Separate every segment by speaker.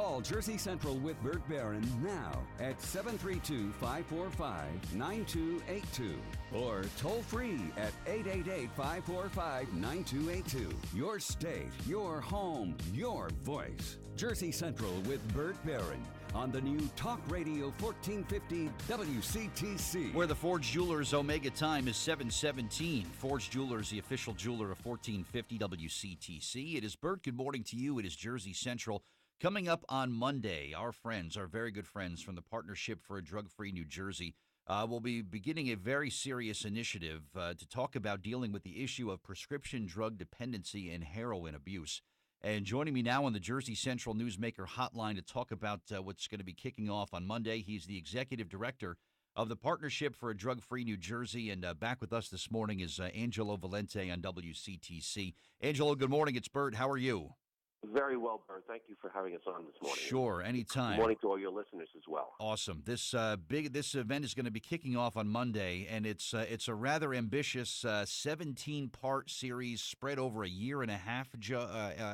Speaker 1: Call Jersey Central with Bert Barron now at 732-545-9282 or toll free at 888-545-9282. Your state, your home, your voice. Jersey Central with Bert Barron on the new Talk Radio 1450 WCTC.
Speaker 2: Where the Forge Jewelers Omega time is 7:17. Forge Jewelers, the official jeweler of 1450 WCTC. It is Bert. Good morning to you. It is Jersey Central. Coming up on Monday, our friends, our very good friends from the Partnership for a Drug-Free New Jersey, will be beginning a very serious initiative to talk about dealing with the issue of prescription drug dependency and heroin abuse. And joining me now on the Jersey Central Newsmaker hotline to talk about what's going to be kicking off on Monday, he's the executive director of the Partnership for a Drug-Free New Jersey. And back with us this morning is Angelo Valente on WCTC. Angelo, good morning. It's Bert. How are you?
Speaker 3: Very well, Bert. Thank you for having us on this morning.
Speaker 2: Sure, anytime.
Speaker 3: Good morning to all your listeners as well.
Speaker 2: Awesome. This event is going to be kicking off on Monday, and it's a rather ambitious 17-part series spread over a year and a half.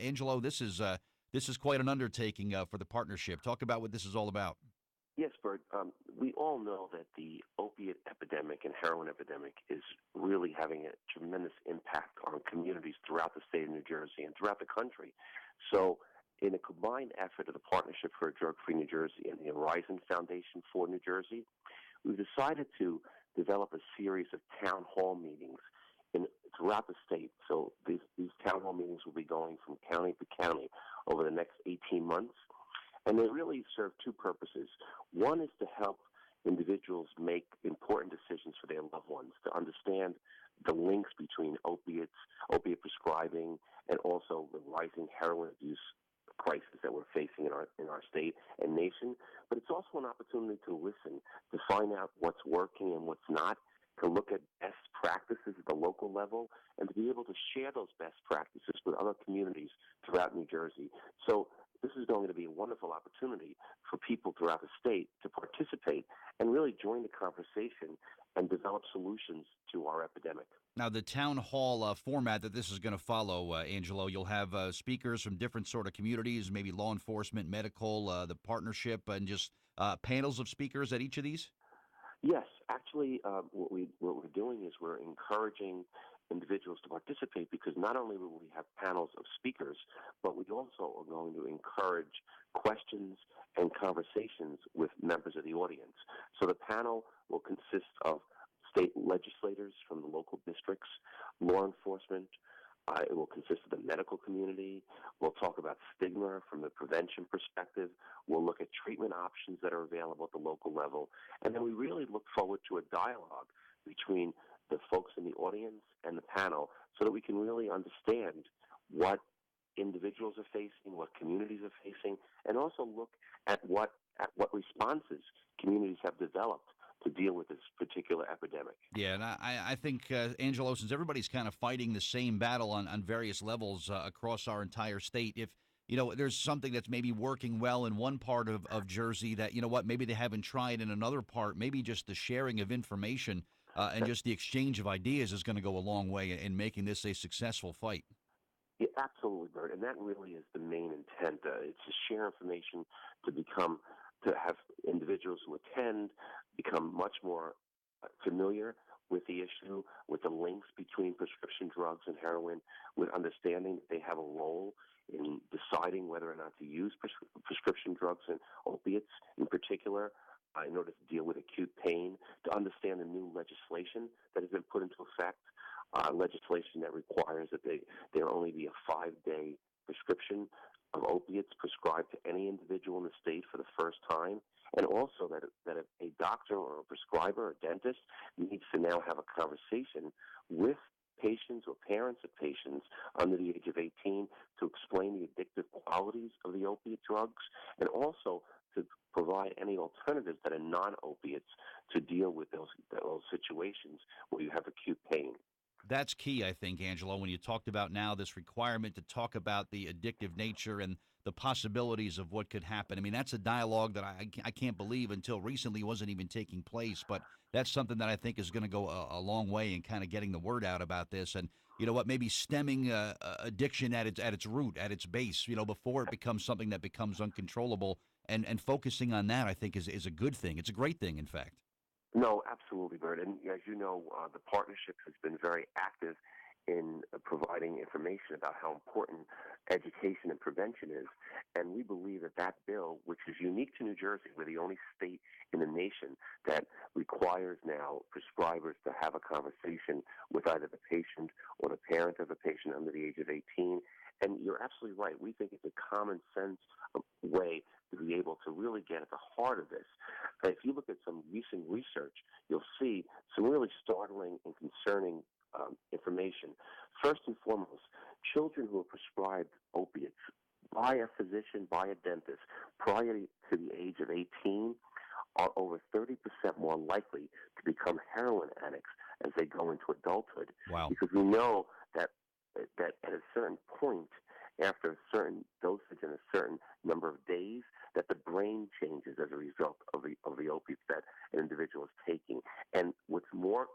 Speaker 2: Angelo, this is quite an undertaking for the partnership. Talk about what this is all about.
Speaker 3: Yes, Bert. We all know that the opiate epidemic and heroin epidemic is really having a tremendous impact on communities throughout the state of New Jersey and throughout the country. So in a combined effort of the Partnership for a Drug-Free New Jersey and the Horizon Foundation for New Jersey, we've decided to develop a series of town hall meetings throughout the state. So these town hall meetings will be going from county to county over the next 18 months. And they really serve two purposes. One is to help individuals make important decisions for their loved ones, to understand the links between opiate prescribing, and also the rising heroin abuse crisis that we're facing in our state and nation. But it's also an opportunity to listen, to find out what's working and what's not, to look at best practices at the local level, and to be able to share those best practices with other communities throughout New Jersey. So this is going to be a wonderful opportunity for people throughout the state to participate and really join the conversation and develop solutions to our epidemic.
Speaker 2: Now, the town hall format that this is going to follow, Angelo, you'll have speakers from different sort of communities, maybe law enforcement, medical, the partnership, and just panels of speakers at each of these?
Speaker 3: Yes, actually, what we're doing is we're encouraging individuals to participate, because not only will we have panels of speakers, but we also are going to encourage questions and conversations with members of the audience. So the panel will consist of state legislators from the local districts, law enforcement. It will consist of the medical community. We'll talk about stigma from the prevention perspective. We'll look at treatment options that are available at the local level. And then we really look forward to a dialogue between the folks in the audience and the panel, so that we can really understand what individuals are facing, what communities are facing, and also look at what responses communities have developed to deal with this particular epidemic.
Speaker 2: Yeah, and I think, Angelo, since everybody's kind of fighting the same battle on various levels across our entire state, if there's something that's maybe working well in one part of Jersey that, maybe they haven't tried in another part, maybe just the sharing of information and just the exchange of ideas is going to go a long way in making this a successful fight.
Speaker 3: Yeah, absolutely, Bert, and that really is the main intent. It's to share information, to have individuals who attend become much more familiar with the issue, with the links between prescription drugs and heroin, with understanding that they have a role in deciding whether or not to use prescription drugs and opiates in particular, in order to deal with acute pain, to understand the new legislation that has been put into effect, legislation that requires that there only be a 5-day prescription of opiates prescribed to any individual in the state for the first time, and also that a doctor or a prescriber or dentist needs to now have a conversation with patients or parents of patients under the age of 18 to explain the addictive qualities of the opiate drugs, and also to provide any alternatives that are non-opiates to deal with those situations where you have acute pain.
Speaker 2: That's key, I think, Angelo, when you talked about now this requirement to talk about the addictive nature and the possibilities of what could happen. I mean, that's a dialogue that I can't believe until recently wasn't even taking place, but that's something that I think is going to go a long way in kind of getting the word out about this. And, maybe stemming addiction at its root, at its base, before it becomes something that becomes uncontrollable. And focusing on that, I think, is a good thing. It's a great thing, in fact.
Speaker 3: No, absolutely, Bert. And as you know, the partnership has been very active in providing information about how important education and prevention is. And we believe that that bill, which is unique to New Jersey, we're the only state in the nation that requires now prescribers to have a conversation with either the patient or the parent of a patient under the age of 18. And you're absolutely right. We think it's a common sense way to be able to really get at the heart of this. If you look at some recent research, you'll see some really startling and concerning information. First and foremost, children who are prescribed opiates by a physician, by a dentist, prior to the age of 18 are over 30% more likely to become heroin addicts as they go into adulthood.
Speaker 2: Wow.
Speaker 3: Because we know that at a certain point, after a certain dosage and a certain number of days, that the brain changes as a result of the opiates that an individual is taking. And what's more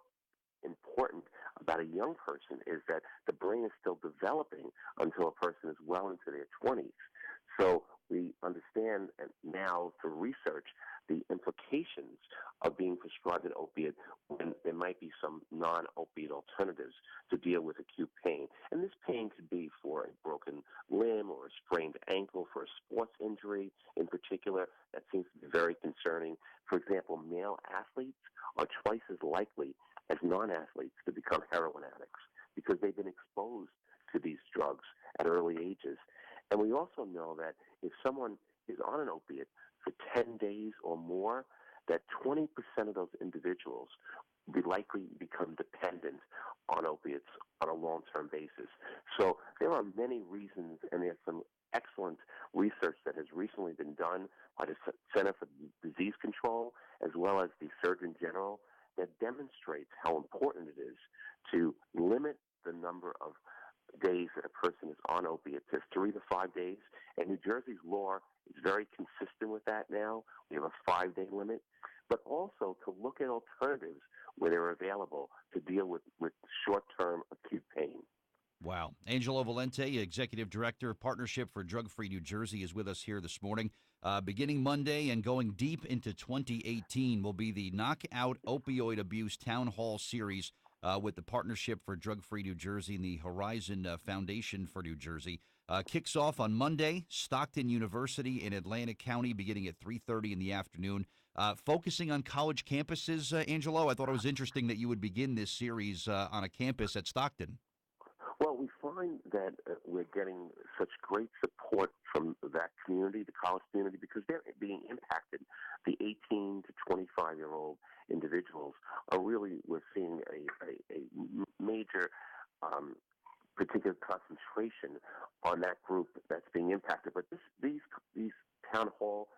Speaker 3: important about a young person is that the brain is still developing until a person is well into their 20s. So we understand now through research the implications of being prescribed an opiate when there might be some non-opiate alternatives to deal with acute pain. And this pain could be for a broken limb or a sprained ankle, for a sports injury in particular. That seems to be very concerning. For example, male athletes are twice as likely as non-athletes to become heroin addicts because they've been exposed to these drugs at early ages. And we also know that if someone is on an opiate for 10 days or more, that 20% of those individuals will likely become dependent on opiates on a long-term basis. So there are many reasons, and there's some excellent research that has recently been done by the Center for Disease Control as well as the Surgeon General that demonstrates how important it is to limit the number of days that a person is on opiates to 3 to 5 days. And New Jersey's law is very consistent with that now. We have a 5-day limit, but also to look at alternatives where they're available to deal with short-term acute pain.
Speaker 2: Wow. Angelo Valente, Executive Director, Partnership for Drug-Free New Jersey, is with us here this morning. Beginning Monday and going deep into 2018 will be the Knockout Opioid Abuse Town Hall Series with the Partnership for Drug-Free New Jersey and the Horizon Foundation for New Jersey. Kicks off on Monday, Stockton University in Atlantic County, beginning at 3:30 in the afternoon. Focusing on college campuses, Angelo, I thought it was interesting that you would begin this series on a campus at Stockton.
Speaker 3: Well, we find that we're getting such great support from that community, the college community, because they're being impacted. The 18 to 25-year-old individuals are really, we're seeing a major particular concentration on that group that's being impacted. But these town hall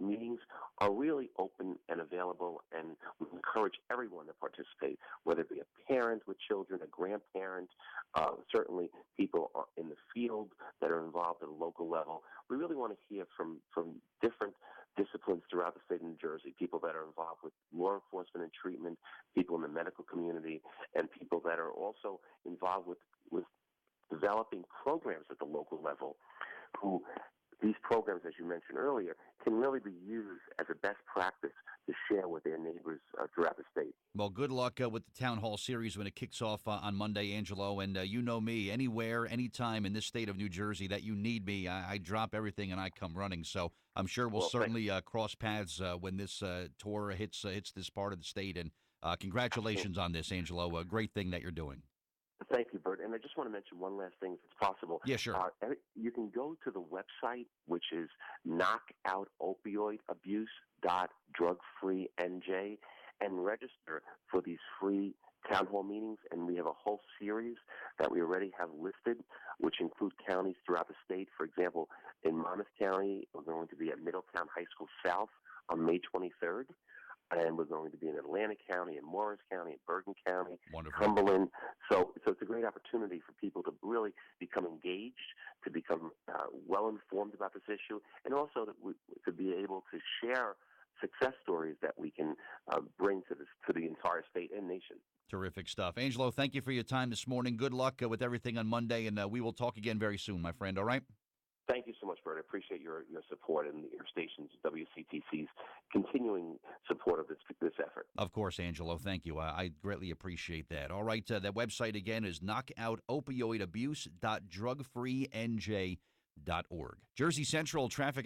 Speaker 3: meetings are really open and available, and we encourage everyone to participate, whether it be a parent with children, a grandparent, certainly people in the field that are involved at a local level. We really want to hear from different disciplines throughout the state of New Jersey, people that are involved with law enforcement and treatment, people in the medical community, and people that are also involved with developing programs at the local level who these programs, as you mentioned earlier, can really be used as a best practice to share with their neighbors throughout the state.
Speaker 2: Well, good luck with the Town Hall Series when it kicks off on Monday, Angelo. And you know me, anywhere, anytime in this state of New Jersey that you need me, I drop everything and I come running. So I'm sure we'll certainly cross paths when this tour hits this part of the state. And congratulations on this, Angelo. A great thing that you're doing.
Speaker 3: Thank you, Bert. And I just want to mention one last thing, if it's possible.
Speaker 2: Yeah, sure.
Speaker 3: You can go to the website, which is knockoutopioidabuse.drugfreenj, and register for these free town hall meetings. And we have a whole series that we already have listed, which include counties throughout the state. For example, in Monmouth County, we're going to be at Middletown High School South on May 23rd. And we're going to be in Atlantic County, in Morris County, in Bergen County,
Speaker 2: Wonderful.
Speaker 3: Cumberland. So it's a great opportunity for people to really become engaged, to become well-informed about this issue, and also to be able to share success stories that we can bring to the entire state and nation.
Speaker 2: Terrific stuff. Angelo, thank you for your time this morning. Good luck with everything on Monday, and we will talk again very soon, my friend, all right?
Speaker 3: Thank you so much, Bert. I appreciate your support and your station's WCTC's continuing support of this effort.
Speaker 2: Of course, Angelo. Thank you. I greatly appreciate that. All right, that website again is knockoutopioidabuse.drugfreenj.org. Jersey Central Traffic